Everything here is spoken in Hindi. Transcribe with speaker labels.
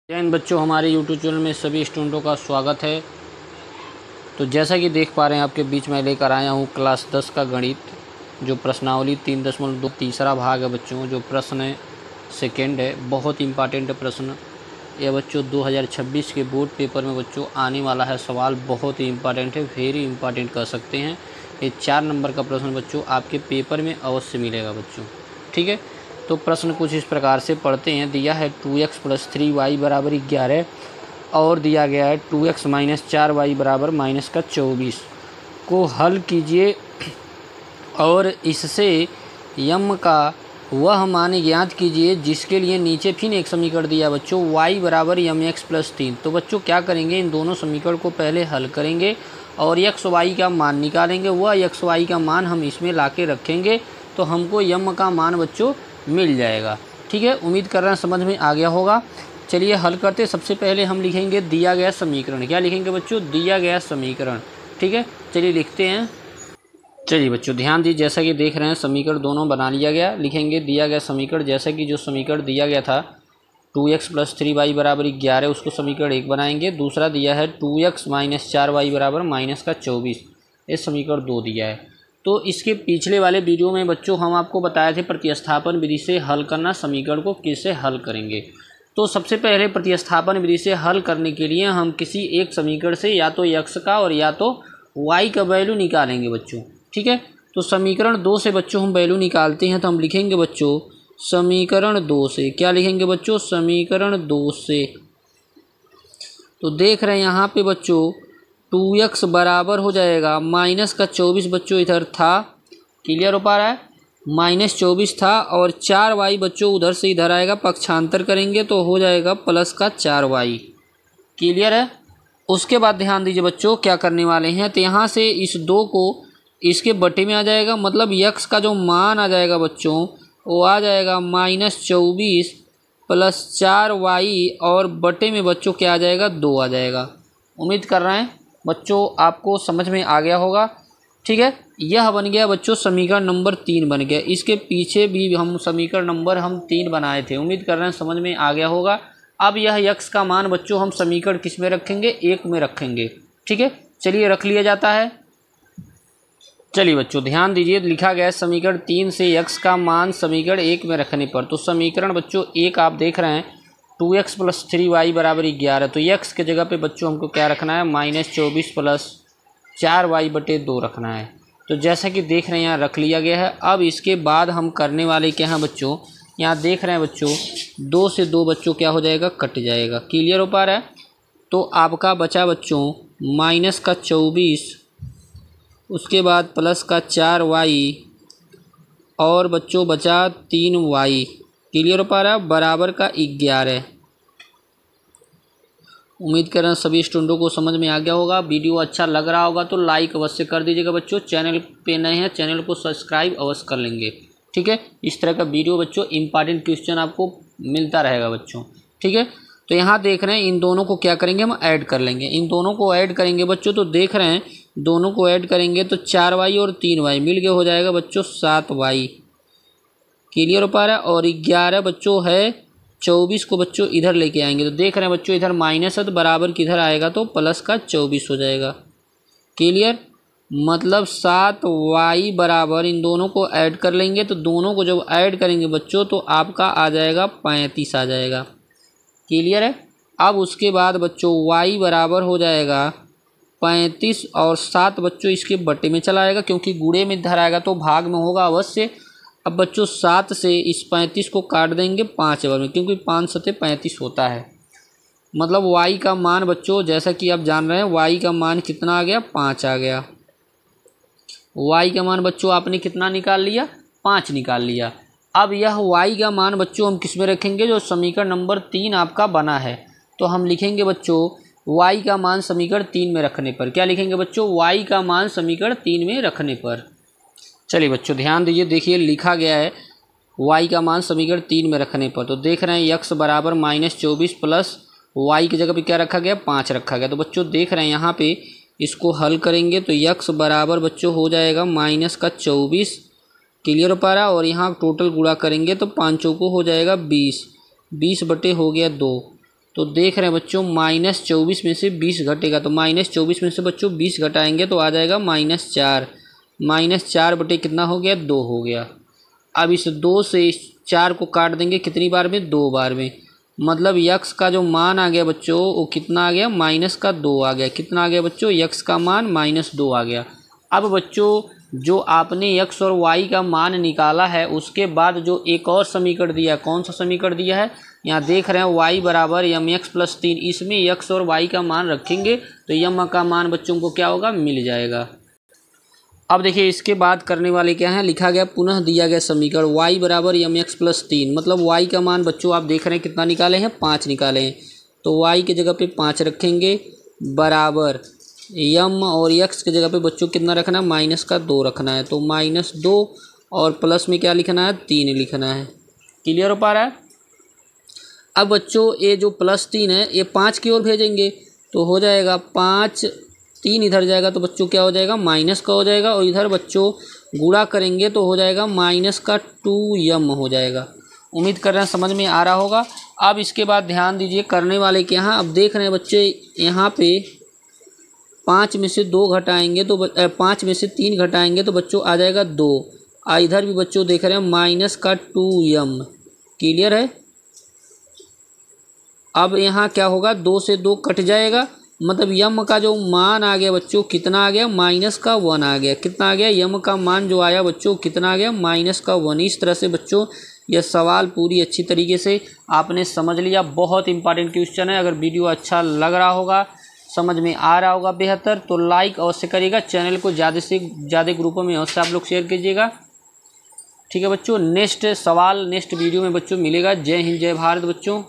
Speaker 1: जय हिंद बच्चों, हमारे YouTube चैनल में सभी स्टूडेंटों का स्वागत है। तो जैसा कि देख पा रहे हैं आपके बीच में लेकर आया हूँ क्लास 10 का गणित, जो प्रश्नावली 3.2 तीसरा भाग है बच्चों। जो प्रश्न है सेकेंड है, बहुत इंपॉर्टेंट प्रश्न यह बच्चों 2026 के बोर्ड पेपर में बच्चों आने वाला है सवाल। बहुत ही इंपॉर्टेंट है, वेरी इंपॉर्टेंट कह सकते हैं। ये 4 नंबर का प्रश्न बच्चों आपके पेपर में अवश्य मिलेगा बच्चों, ठीक है। तो प्रश्न कुछ इस प्रकार से पढ़ते हैं। दिया है 2x + 3y = 11 और दिया गया है 2x - 4y = -24 को हल कीजिए और इससे यम का वह मान ज्ञात कीजिए जिसके लिए नीचे फिर एक समीकरण दिया बच्चों y = mx + 3। तो बच्चों क्या करेंगे, इन दोनों समीकरण को पहले हल करेंगे और x y का मान निकालेंगे। वह x y का मान हम इसमें ला के रखेंगे तो हमको यम का मान बच्चों मिल जाएगा, ठीक है। उम्मीद कर रहे हैं समझ में आ गया होगा। चलिए हल करते। सबसे पहले हम लिखेंगे दिया गया समीकरण। क्या लिखेंगे बच्चों? दिया गया समीकरण, ठीक है। चलिए लिखते हैं। चलिए बच्चों ध्यान दीजिए, जैसा कि देख रहे हैं समीकरण दोनों बना लिया गया। लिखेंगे दिया गया समीकरण, जैसा कि जो समीकरण दिया गया था 2x + 3y = 11, उसको समीकरण 1 बनाएंगे। दूसरा दिया है 2x - 4y = -24, ये समीकरण 2 दिया है। तो इसके पिछले वाले वीडियो में बच्चों हम आपको बताए थे प्रतिस्थापन विधि से हल करना, समीकरण को कैसे हल करेंगे। तो सबसे पहले प्रतिस्थापन विधि से हल करने के लिए हम किसी एक समीकरण से या तो x का और या तो y का वैल्यू निकालेंगे बच्चों, ठीक है। तो समीकरण 2 से बच्चों हम वैल्यू निकालते हैं। तो हम लिखेंगे बच्चों समीकरण 2 से। क्या लिखेंगे बच्चों? समीकरण 2 से। तो देख रहे हैं यहाँ पे बच्चों 2x बराबर हो जाएगा -24 बच्चों इधर था, क्लियर हो पा रहा है, -24 था और 4y बच्चों उधर से इधर आएगा, पक्षांतर करेंगे तो हो जाएगा +4y, क्लियर है। उसके बाद ध्यान दीजिए बच्चों क्या करने वाले हैं। तो यहाँ से इस 2 को इसके बटे में आ जाएगा, मतलब x का जो मान आ जाएगा बच्चों वो आ जाएगा -24 + 4y और बटे में बच्चों क्या आ जाएगा? 2 आ जाएगा। उम्मीद कर रहे हैं बच्चों आपको समझ में आ गया होगा, ठीक है। यह बन गया बच्चों समीकरण नंबर 3 बन गया। इसके पीछे भी हम समीकरण नंबर 3 बनाए थे। उम्मीद कर रहे हैं समझ में आ गया होगा। अब यह x का मान बच्चों हम समीकरण किस में रखेंगे? 1 में रखेंगे, ठीक है। चलिए रख लिया जाता है। चलिए बच्चों ध्यान दीजिए, लिखा गया है समीकरण 3 से x का मान समीकरण 1 में रखने पर। तो समीकरण बच्चों 1 आप देख रहे हैं 2x + 3y = 11। तो x के जगह पे बच्चों हमको क्या रखना है? -24 + 4y/2 रखना है। तो जैसा कि देख रहे हैं यहाँ रख लिया गया है। अब इसके बाद हम करने वाले क्या हैं बच्चों, यहाँ देख रहे हैं बच्चों 2 से 2 बच्चों क्या हो जाएगा? कट जाएगा, क्लियर हो पा रहा है। तो आपका बचा बच्चों -24, उसके बाद +4y और बच्चों बचा 3y, क्लियर हो पा रहा है, बराबर का 11। उम्मीद कर रहे हैं सभी स्टूडेंटों को समझ में आ गया होगा। वीडियो अच्छा लग रहा होगा तो लाइक अवश्य कर दीजिएगा बच्चों। चैनल पे नए हैं, चैनल को सब्सक्राइब अवश्य कर लेंगे, ठीक है। इस तरह का वीडियो बच्चों इंपॉर्टेंट क्वेश्चन आपको मिलता रहेगा बच्चों, ठीक है। तो यहाँ देख रहे हैं इन दोनों को क्या करेंगे? हम ऐड कर लेंगे। इन दोनों को ऐड करेंगे बच्चों तो देख रहे हैं दोनों को ऐड करेंगे तो 4y और 3y मिल के हो जाएगा बच्चों 7y, क्लियर हो पा रहा है। और 11 बच्चों है 24 को बच्चों इधर लेके आएंगे तो देख रहे हैं बच्चों इधर माइनस है तो बराबर किधर आएगा? तो +24 हो जाएगा, क्लियर। मतलब 7y बराबर इन दोनों को ऐड कर लेंगे तो दोनों को जब ऐड करेंगे बच्चों तो आपका आ जाएगा 35 आ जाएगा, क्लियर है। अब उसके बाद बच्चों y बराबर हो जाएगा 35 और 7 बच्चों इसके बटे में चला आएगा, क्योंकि गुणे में इधर आएगा तो भाग में होगा अवश्य। अब बच्चों 7 से इस 35 को काट देंगे 5 बार में, क्योंकि 5 × 7 = 35 होता है। मतलब y का मान बच्चों जैसा कि आप जान रहे हैं y का मान कितना आ गया? 5 आ गया। y का मान बच्चों आपने कितना निकाल लिया? 5 निकाल लिया। अब यह y का मान बच्चों हम किस में रखेंगे? जो समीकरण नंबर 3 आपका बना है। तो हम लिखेंगे बच्चों y का मान समीकरण 3 में रखने पर। क्या लिखेंगे बच्चों? y का मान समीकरण 3 में रखने पर। चलिए बच्चों ध्यान दीजिए, देखिए लिखा गया है y का मान समीकरण 3 में रखने पर। तो देख रहे हैं x बराबर -24 प्लस y की जगह पे क्या रखा गया? 5 रखा गया। तो बच्चों देख रहे हैं यहाँ पे इसको हल करेंगे तो x बराबर बच्चों हो जाएगा -24, क्लियर हो पा रहा है। और यहाँ टोटल गुणा करेंगे तो 5 को हो जाएगा 20, 20 बटे हो गया 2। तो देख रहे हैं बच्चों -24 में से 20 घटेगा, तो -24 में से बच्चों 20 घटाएंगे तो आ जाएगा -4। -4 बटे कितना हो गया, 2 हो गया। अब इस 2 से इस 4 को काट देंगे कितनी बार में, 2 बार में। मतलब यक्स का जो मान आ गया बच्चों वो कितना आ गया, -2 आ गया। कितना आ गया बच्चों, यक्स का मान -2 आ गया। अब बच्चों जो आपने यक्स और वाई का मान निकाला है उसके बाद जो एक और समीकरण दिया, कौन सा समीकरण दिया है, यहाँ देख रहे हैं y बराबर mx + 3। इसमें यक्स और वाई का मान रखेंगे तो यम का मान बच्चों को क्या होगा, मिल जाएगा। अब देखिए इसके बाद करने वाले क्या है, लिखा गया पुनः दिया गया समीकरण y बराबर mx + 3। मतलब y का मान बच्चों आप देख रहे हैं कितना निकाले हैं, 5 निकाले हैं। तो y की जगह पे 5 रखेंगे बराबर यम और x की जगह पे बच्चों कितना रखना है, -2 रखना है। तो -2 और प्लस में क्या लिखना है, 3 लिखना है। क्लियर हो पा रहा है। अब बच्चों ये जो +3 है ये 5 की ओर भेजेंगे तो हो जाएगा 5, 3 इधर जाएगा तो बच्चों क्या हो जाएगा, माइनस का हो जाएगा। और इधर बच्चों गुणा करेंगे तो हो जाएगा -2m हो जाएगा। उम्मीद कर रहे हैं समझ में आ रहा होगा। अब इसके बाद ध्यान दीजिए करने वाले के यहाँ, अब देख रहे हैं बच्चे यहाँ पे 5 में से 2 घटाएंगे तो 5 में से 3 घटाएंगे तो बच्चों आ जाएगा 2। इधर भी बच्चों देख रहे हैं -2m। क्लियर है। अब यहाँ क्या होगा, 2 से 2 कट जाएगा। मतलब यम का जो मान आ गया बच्चों कितना आ गया, -1 आ गया। कितना आ गया, यम का मान जो आया बच्चों कितना आ गया, -1। इस तरह से बच्चों यह सवाल पूरी अच्छी तरीके से आपने समझ लिया। बहुत इंपॉर्टेंट क्वेश्चन है। अगर वीडियो अच्छा लग रहा होगा, समझ में आ रहा होगा बेहतर, तो लाइक अवश्य करिएगा। चैनल को ज़्यादा से ज़्यादा ग्रुपों में अवश्य आप लोग शेयर कीजिएगा। ठीक है बच्चों, नेक्स्ट सवाल नेक्स्ट वीडियो में बच्चों मिलेगा। जय हिंद जय भारत बच्चों।